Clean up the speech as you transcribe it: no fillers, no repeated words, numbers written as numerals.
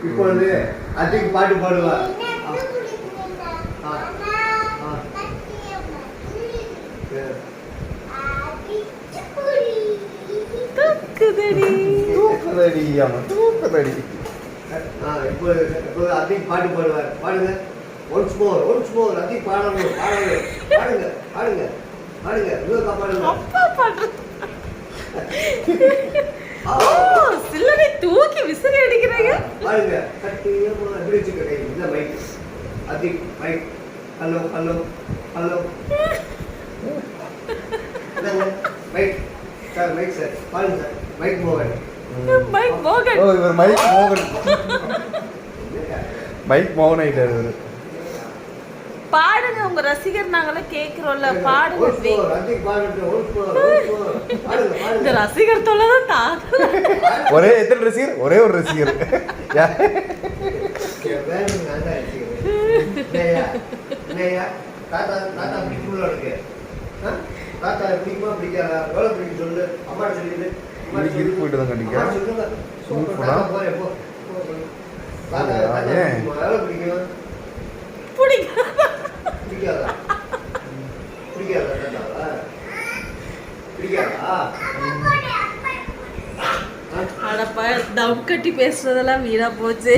இப்பொழுது அதுக்கு பாட்டு பாடுவா. இப்போது அதுக்கு பாட்டு பாடுவார். பாடுங்க. ஒன்ஸ் மோர் அதுக்கு பாடணும். பாடுங்க பாடுங்க பாடுங்க. இன்னொரு பாடுங்க. சில்லறை தூக்கி விசிறி அடிக்கிறீங்க. பாருங்க. கட்டியமா இப்படி வச்சுக்க கை. இந்த மைக். அதி mic. Hello hello hello. Mic. Sir mic sir. பாருங்க சார். மைக் மோகன். மைக் மோகன். ஓ இவர் மைக் மோகன். மைக் மோகன் ஆயிட்டாரு இவரு. பாடுங்க, உங்க ரசிகர் நாங்களே கேக்குறோம்ல. பாடுங்க. இந்த ரசிகர் தொல்லைதான் தாங்க. ஒரே எத்தனை ரசிகர்? ஒரே ஒரு ரசிகர். போயிட்டு தான் கண்டிப்பா தம் கட்டி பேசுறதெல்லாம் வீணா போச்சு.